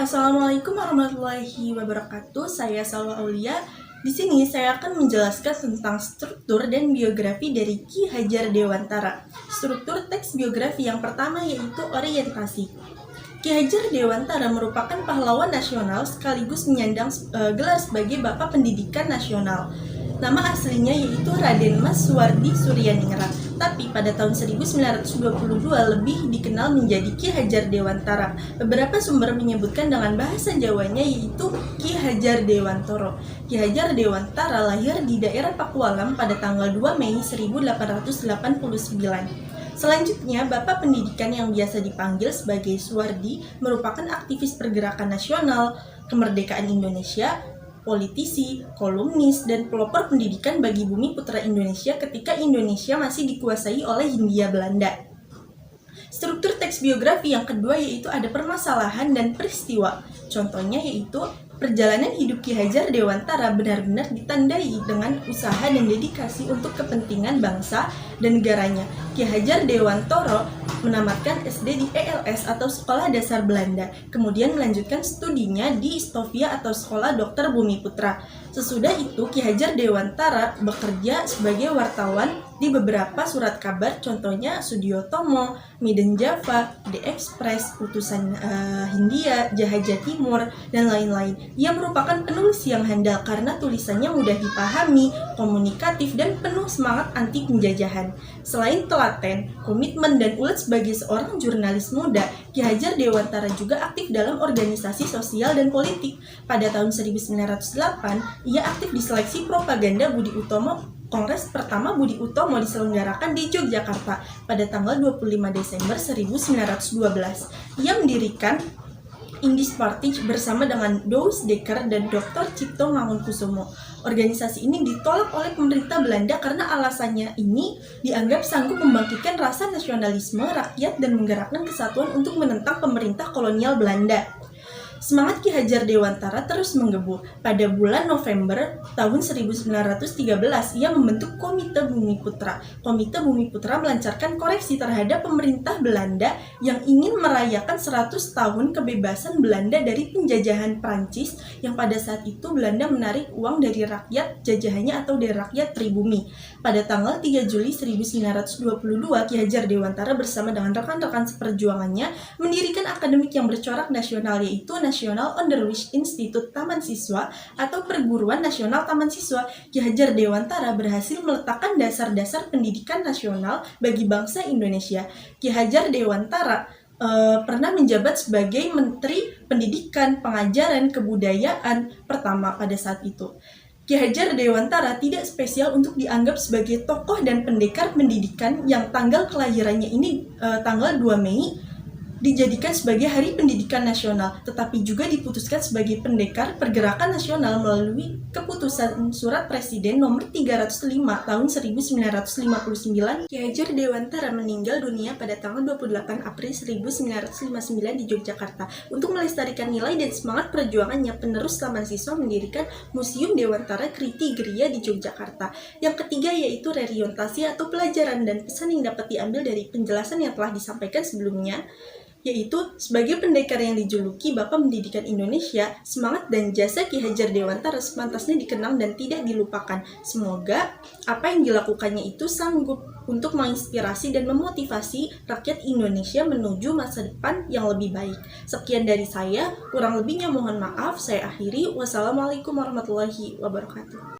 Assalamualaikum warahmatullahi wabarakatuh. Saya Salwa Aulia. Di sini saya akan menjelaskan tentang struktur dan biografi dari Ki Hajar Dewantara. Struktur teks biografi yang pertama yaitu orientasi. Ki Hajar Dewantara merupakan pahlawan nasional sekaligus menyandang gelar sebagai Bapak Pendidikan Nasional. Nama aslinya yaitu Raden Mas Suwardi Suryaningrat, tapi pada tahun 1922 lebih dikenal menjadi Ki Hajar Dewantara. Beberapa sumber menyebutkan dengan bahasa Jawanya yaitu Ki Hajar Dewantoro. Ki Hajar Dewantara lahir di daerah Pakualam pada tanggal 2 Mei 1889. Selanjutnya, Bapak Pendidikan yang biasa dipanggil sebagai Suwardi merupakan aktivis pergerakan nasional, kemerdekaan Indonesia, politisi, kolumnis, dan pelopor pendidikan bagi bumi putra Indonesia ketika Indonesia masih dikuasai oleh Hindia Belanda. Struktur teks biografi yang kedua yaitu ada permasalahan dan peristiwa. Contohnya yaitu perjalanan hidup Ki Hajar Dewantara benar-benar ditandai dengan usaha dan dedikasi untuk kepentingan bangsa dan negaranya. Ki Hajar Dewantoro menamatkan SD di ELS atau Sekolah Dasar Belanda, kemudian melanjutkan studinya di Stovia atau Sekolah Dokter Bumi Putra. Sesudah itu, Ki Hajar Dewantara bekerja sebagai wartawan di beberapa surat kabar, contohnya Sudio Tomo, Midden Java, The Express, Utusan Hindia, Jahaja Timur, dan lain-lain. Ia merupakan penulis yang handal karena tulisannya mudah dipahami, komunikatif, dan penuh semangat anti penjajahan. Selain telaten, komitmen, dan ulet sebagai seorang jurnalis muda, Ki Hajar Dewantara juga aktif dalam organisasi sosial dan politik. Pada tahun 1908, ia aktif di seleksi propaganda Budi Utomo. Kongres pertama Budi Utomo diselenggarakan di Yogyakarta pada tanggal 25 Desember 1912. Ia mendirikan Indis Party bersama dengan Douws Dekker dan Dr. Cipto Mangunkusumo. Organisasi ini ditolak oleh pemerintah Belanda karena alasannya ini dianggap sanggup membangkitkan rasa nasionalisme rakyat dan menggerakkan kesatuan untuk menentang pemerintah kolonial Belanda. Semangat Ki Hajar Dewantara terus menggebu. Pada bulan November tahun 1913, ia membentuk Komite Bumi Putra. Komite Bumi Putra melancarkan koreksi terhadap pemerintah Belanda yang ingin merayakan 100 tahun kebebasan Belanda dari penjajahan Prancis, yang pada saat itu Belanda menarik uang dari rakyat jajahannya atau dari rakyat pribumi. Pada tanggal 3 Juli 1922, Ki Hajar Dewantara bersama dengan rekan-rekan seperjuangannya mendirikan akademik yang bercorak nasional, yaitu National Onderwijs Instituut Taman Siswa atau Perguruan Nasional Taman Siswa. Ki Hajar Dewantara berhasil meletakkan dasar-dasar pendidikan nasional bagi bangsa Indonesia. Ki Hajar Dewantara pernah menjabat sebagai Menteri Pendidikan, Pengajaran, Kebudayaan pertama pada saat itu. Ki Hajar Dewantara tidak spesial untuk dianggap sebagai tokoh dan pendekar pendidikan yang tanggal kelahirannya ini tanggal 2 Mei dijadikan sebagai Hari Pendidikan Nasional, tetapi juga diputuskan sebagai pendekar pergerakan nasional melalui keputusan Surat Presiden nomor 305 tahun 1959. Ki Hajar Dewantara meninggal dunia pada tanggal 28 April 1959 di Yogyakarta. Untuk melestarikan nilai dan semangat perjuangannya, penerus Taman Siswa mendirikan Museum Dewantara Kriti Gria di Yogyakarta. Yang ketiga yaitu reorientasi atau pelajaran dan pesan yang dapat diambil dari penjelasan yang telah disampaikan sebelumnya, yaitu sebagai pendekar yang dijuluki Bapak Pendidikan Indonesia, semangat dan jasa Ki Hajar Dewantara sepantasnya dikenang dan tidak dilupakan. Semoga apa yang dilakukannya itu sanggup untuk menginspirasi dan memotivasi rakyat Indonesia menuju masa depan yang lebih baik. Sekian dari saya, kurang lebihnya mohon maaf. Saya akhiri. Wassalamualaikum warahmatullahi wabarakatuh.